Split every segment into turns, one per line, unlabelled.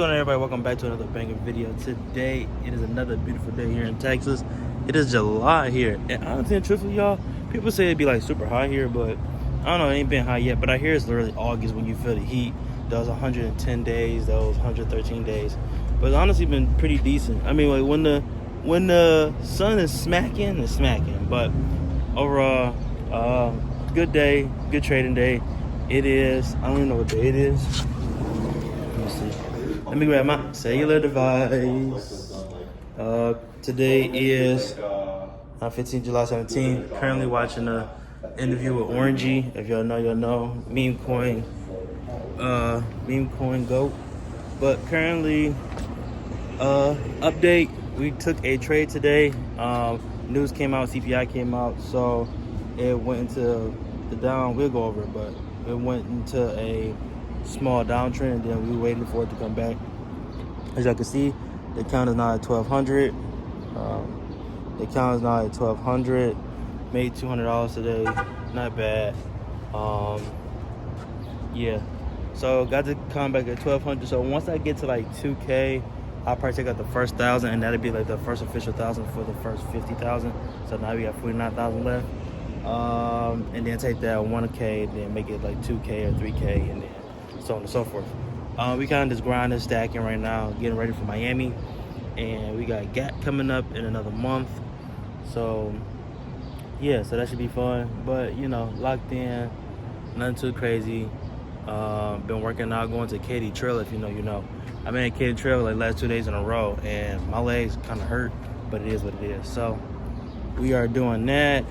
going on, everybody? Welcome back to another banger video. Today, it is another beautiful day here in Texas. It is July here. And honestly and truthfully, y'all, people say it'd be like super hot here, but I don't know, it ain't been hot yet. But I hear it's literally August when you feel the heat. Those 110 days, those 113 days. But it's honestly been pretty decent. I mean, like when the sun is smacking, it's smacking. But overall, good day, good trading day. It is, I don't even know what day it is. Let me grab my cellular device. Today is 15 July 17. Currently watching an interview with Orangey. If y'all know, y'all know. Meme coin GOAT. But currently, update. We took a trade today. News came out, CPI came out, so it went into the down. We'll go over it, but it went into a small downtrend, and then we were waiting for it to come back. As y'all can see, the count is now at 1200. The count is now at 1200. Made $200 today, not bad. Yeah, so got to come back at 1200. So once I get to like 2K, I'll probably take out the first 1,000, and that'll be like the first official 1,000 for the first 50,000. So now we got 49,000 left. And then take that 1K, then make it like 2K or 3K, and then so on and so forth. We kind of just grinding, stacking right now, getting ready for Miami, and we got GAT coming up in another month. So yeah, so that should be fun. But you know, locked in, nothing too crazy. Been working out, going to Katy Trail. If you know, you know. I've been at Katy Trail like last 2 days in a row, and my legs kind of hurt, but it is what it is. So we are doing that.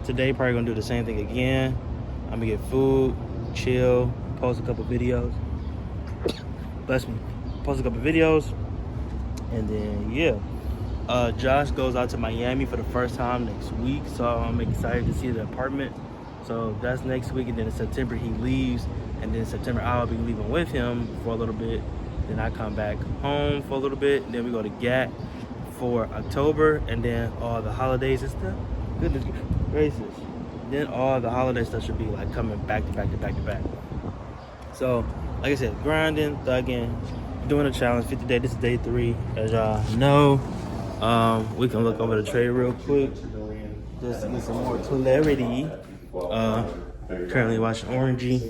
Today probably gonna do the same thing again. I'm gonna get food, chill, post a couple videos. Bless me. Post a couple videos, and then yeah. Josh goes out to Miami for the first time next week, so I'm excited to see the apartment. So that's next week, and then in September he leaves, and then in September I'll be leaving with him for a little bit. Then I come back home for a little bit, and then we go to GAT for October, and then all the holidays and stuff. Goodness gracious. Then all the holiday stuff should be like coming back to back to back to back. So, like I said, grinding, thugging, doing a challenge, 50 day. This is day 3, as y'all know. We can look over the trade real quick, just to get some more clarity. Currently watching Orangey.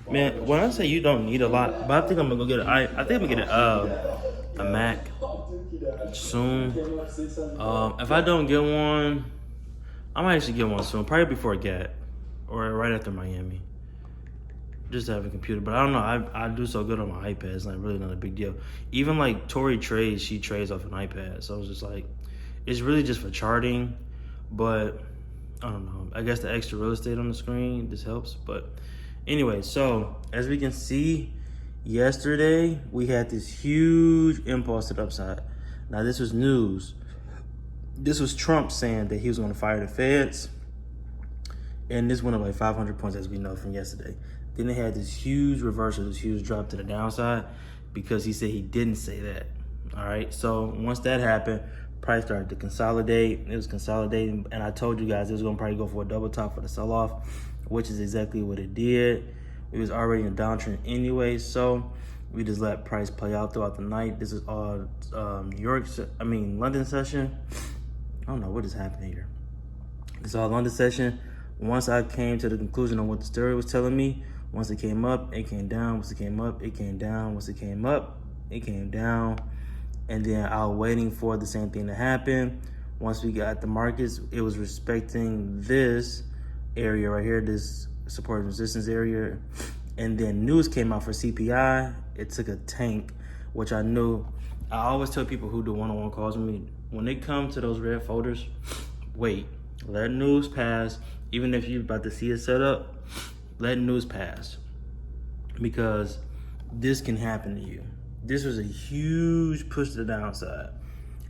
Man, when I say you don't need a lot, but I think I'm gonna go get I think I'm gonna get a Mac soon. If I don't get one, I might actually get one soon, probably before GAT or right after Miami. Just to have a computer, but I don't know. I do so good on my iPad. It's like really not a big deal. Even like Tori trades, she trades off an iPad, so it's just like it's really just for charting. But I don't know. I guess the extra real estate on the screen just helps. But anyway, so as we can see, yesterday we had this huge impulse to the upside. Now this was news. This was Trump saying that he was going to fire the feds, and this went up like 500 points, as we know from yesterday. Then they had this huge reversal, this huge drop to the downside, because he said he didn't say that. All right, so once that happened, price started to consolidate. It was consolidating, and I told you guys it was going to probably go for a double top for the sell-off, which is exactly what it did. It was already in a downtrend anyway, so we just let price play out throughout the night. This is all London session. I don't know what is happening here. It's all London session. Once I came to the conclusion on what the story was telling me, once it came up, it came down. Once it came up, it came down. Once it came up, it came down. And then I was waiting for the same thing to happen. Once we got the markets, it was respecting this area right here, this support and resistance area. And then news came out for CPI. It took a tank, which I knew. I always tell people who do one-on-one calls with me, when they come to those red folders, wait, let news pass. Even if you're about to see it set up, let news pass, because this can happen to you. This was a huge push to the downside,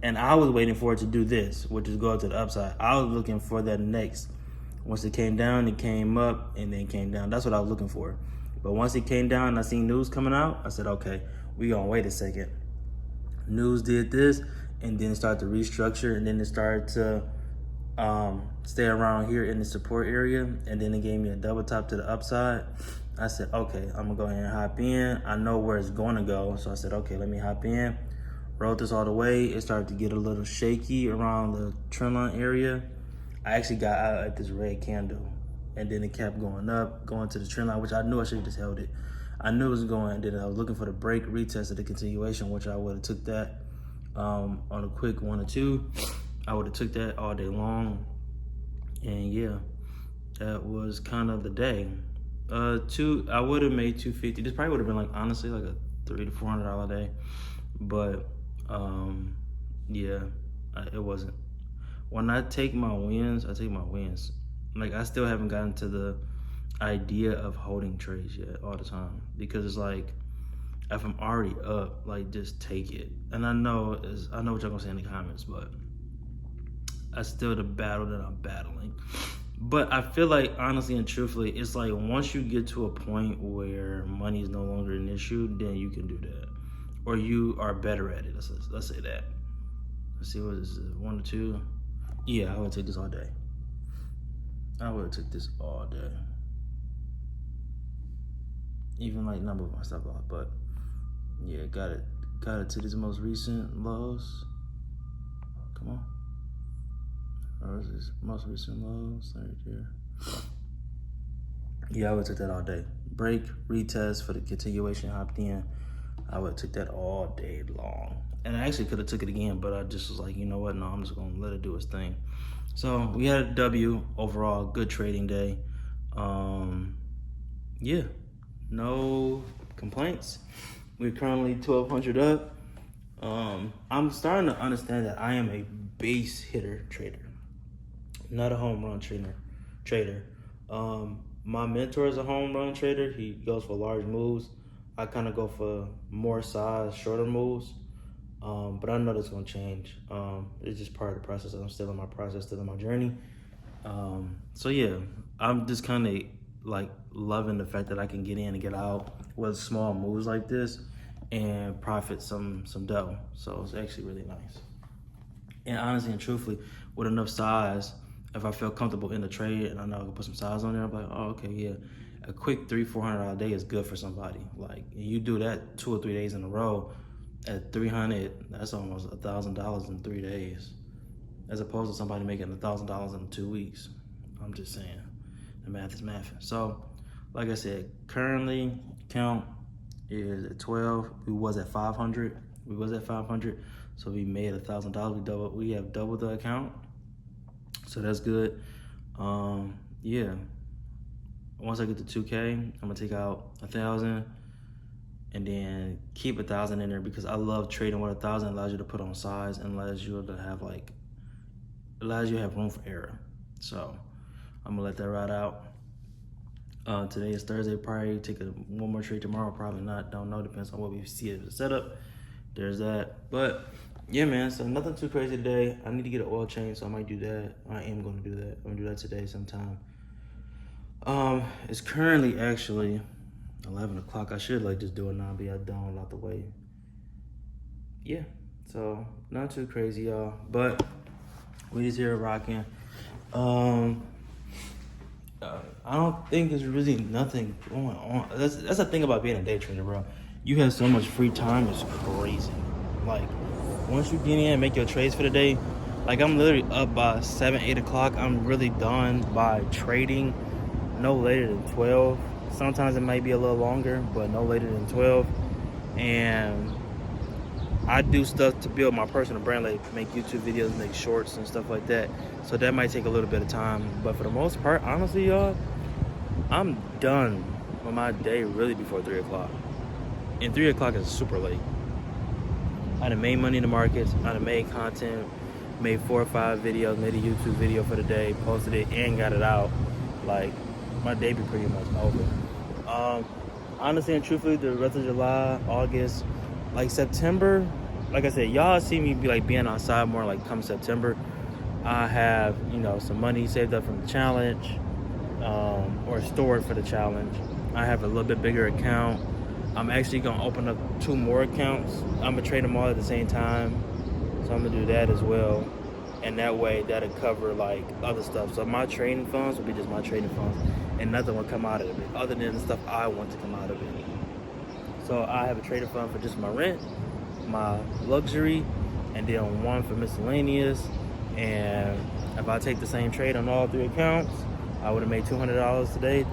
and I was waiting for it to do this, which is go to the upside. I was looking for that next. Once it came down, it came up, and then came down. That's what I was looking for. But once it came down and I seen news coming out, I said, okay, we gonna wait a second. News did this, and then it started to restructure, and then it started to stay around here in the support area, and then it gave me a double top to the upside. I said, okay, I'm gonna go ahead and hop in. I know where it's gonna go. So I said, okay, let me hop in. Rode this all the way. It started to get a little shaky around the trend line area. I actually got out at this red candle, and then it kept going up, going to the trend line, which I knew I should have just held it. I knew it was going, and then I was looking for the break, retest of the continuation, which I would have took that on a quick 1 or 2. I would have took that all day long. And yeah, that was kind of the day. I would have made 250. This probably would have been like, honestly, like a $300 to $400 day. But yeah, it wasn't. When I take my wins, I take my wins. Like, I still haven't gotten to the idea of holding trades yet all the time, because it's like, if I'm already up, like, just take it. And I know what y'all gonna say in the comments, but that's still the battle that I'm battling. But I feel like, honestly and truthfully, it's like, once you get to a point where money is no longer an issue, then you can do that, or you are better at it. Let's say that. Let's see, what is it, 1 or 2? Yeah, I would take this all day. I would have took this all day. Even like number of my stuff off, but yeah, got it to these most recent lows. Come on. Or is this most recent lows right there? Yeah, I would take that all day. Break, retest for the continuation, hopped in. I would have took that all day long. And I actually could have took it again, but I just was like, you know what? No, I'm just gonna let it do its thing. So we had a W overall, good trading day. Yeah, no complaints. We're currently 1,200 up. I'm starting to understand that I am a base hitter trader, not a home run trader. My mentor is a home run trader. He goes for large moves. I kind of go for more size, shorter moves. But I know that's gonna change. It's just part of the process. I'm still in my process, still in my journey. So yeah, I'm just kind of like loving the fact that I can get in and get out with small moves like this and profit some dough. So it's actually really nice. And honestly and truthfully, with enough size, if I feel comfortable in the trade and I know I can put some size on there, I'm like, oh, okay, yeah. A quick $300-400 day is good for somebody. Like, you do that 2 or 3 days in a row at 300, that's almost $1,000 in 3 days, as opposed to somebody making $1,000 in 2 weeks. I'm just saying, the math is math. So, like I said, currently count is at 12. We was at 500. So we made $1,000. We have doubled the account. So that's good. Yeah. Once I get to 2K, I'm gonna take out 1,000 and then keep 1,000 in there, because I love trading with 1,000. Allows you to put on size and allows you to have room for error. So I'm gonna let that ride out. Today is Thursday. Probably take one more trade tomorrow. Probably not. Don't know. Depends on what we see as a setup. There's that. But yeah, man. So nothing too crazy today. I need to get an oil change, so I might do that. I am gonna do that. I'm gonna do that today sometime. It's currently actually 11 o'clock. I should just do it now, be done out the way. Yeah, so not too crazy, y'all, but we just here rocking. I don't think there's really nothing going on. That's the thing about being a day trader, bro. You have so much free time, it's crazy. Like, once you get in and make your trades for the day, like, I'm literally up by 7-8 o'clock. I'm really done by trading no later than 12. Sometimes it might be a little longer, but no later than 12. And I do stuff to build my personal brand, like make YouTube videos, make shorts and stuff like that. So that might take a little bit of time. But for the most part, honestly, y'all, I'm done with my day really before 3 o'clock. And 3 o'clock is super late. I done made money in the markets. I done made content, made 4 or 5 videos, made a YouTube video for the day, posted it, and got it out. Like, my day be pretty much over. Honestly and truthfully, the rest of July, August, like September, like I said, y'all see me be being outside more come September. I have, some money saved up from the challenge, or stored for the challenge. I have a little bit bigger account. I'm actually gonna open up 2 more accounts. I'm gonna trade them all at the same time. So I'm gonna do that as well. And that way that'll cover other stuff. So my trading funds will be just my trading funds. and nothing will come out of it other than the stuff I want to come out of it. So I have a trader fund for just my rent, my luxury, and then one for miscellaneous. And if I take the same trade on all 3 accounts, I would have made $200 today.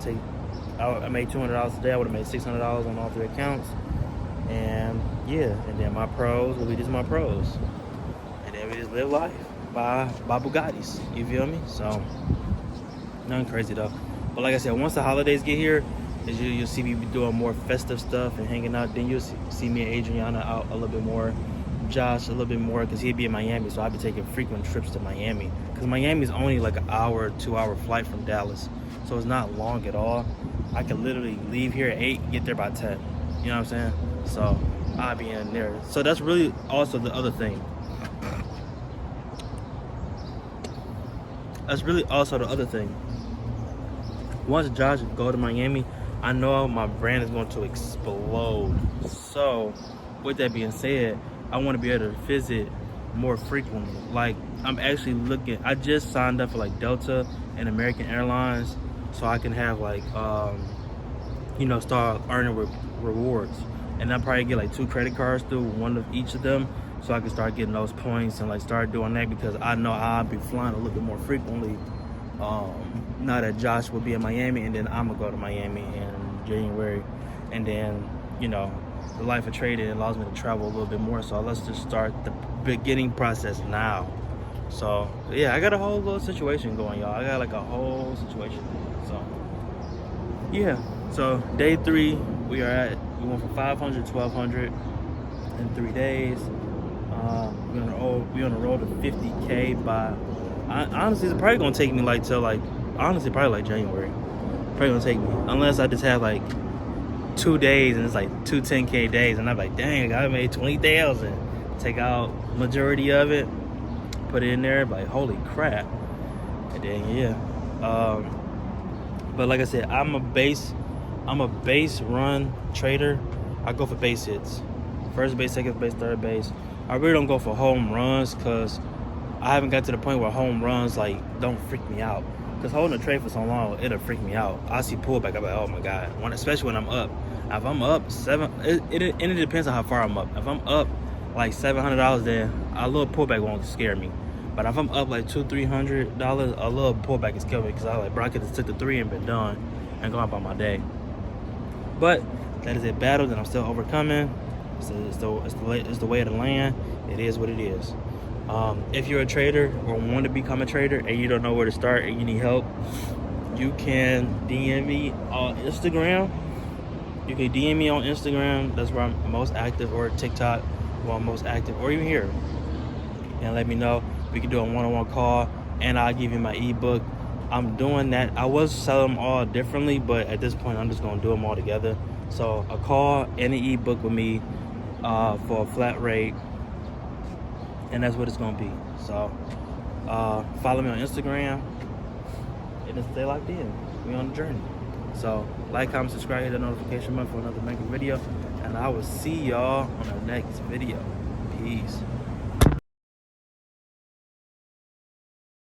I made $200 today. I would have made $600 on all 3 accounts. And yeah, and then my pros will be just my pros. And then we just live life by Bugattis. You feel me? So nothing crazy though. But like I said, once the holidays get here, you'll see me doing more festive stuff and hanging out. Then you'll see me and Adriana out a little bit more. Josh a little bit more because he'd be in Miami, so I'd be taking frequent trips to Miami. Because Miami's only like an hour, 2-hour flight from Dallas, so it's not long at all. I could literally leave here at 8, get there by 10. You know what I'm saying? So I'll be in there. So that's really also the other thing. That's really also the other thing. Once Josh go to Miami, I know my brand is going to explode. So with that being said, I want to be able to visit more frequently. Like, I'm actually looking, I just signed up for like Delta and American Airlines, so I can have like you know, start earning rewards. And I'll probably get like 2 credit cards through one of each of them, so I can start getting those points and like start doing that, because I know I'll be flying a little bit more frequently now that Josh will be in Miami, and then I'm gonna go to Miami in January. And then, you know, the life of trading allows me to travel a little bit more, so let's just start the beginning process now. So yeah, I got a whole little situation going, y'all. I got like a whole situation. So yeah, so day 3, we went from 500 to 1200 in 3 days. We're on the road to 50K by, honestly, it's probably gonna take me like till like, honestly, probably like January. Probably gonna take me, unless I just have like 2 days and it's like 2 10K days, and I'm like, dang, I made 20,000. Take out majority of it, put it in there, like holy crap. And then yeah, but like I said, I'm a base run trader. I go for base hits, first base, second base, third base. I really don't go for home runs, because I haven't got to the point where home runs like don't freak me out. Because holding a trade for so long, it'll freak me out. I see pullback, I'm like, oh my god. Especially when I'm up. If I'm up it depends on how far I'm up. If I'm up like $700, then a little pullback won't scare me. But if I'm up like $200-300, a little pullback is killing me, because I like, bro, I could have took the 3 and been done and gone about my day. But that is a battle that I'm still overcoming. It's the way of the land. It is what it is. If you're a trader or want to become a trader and you don't know where to start and you need help, you can DM me on Instagram. You can DM me on Instagram. That's where I'm most active, or TikTok, where I'm most active, or even here. And let me know. We can do a one-on-one call, and I'll give you my ebook. I'm doing that. I was selling them all differently, but at this point, I'm just gonna do them all together. So a call and an ebook with me for a flat rate, and that's what it's gonna be. So follow me on Instagram, and just stay locked in. We on the journey. So like, comment, subscribe, hit the notification button for another mega video, and I will see y'all on the next video. Peace.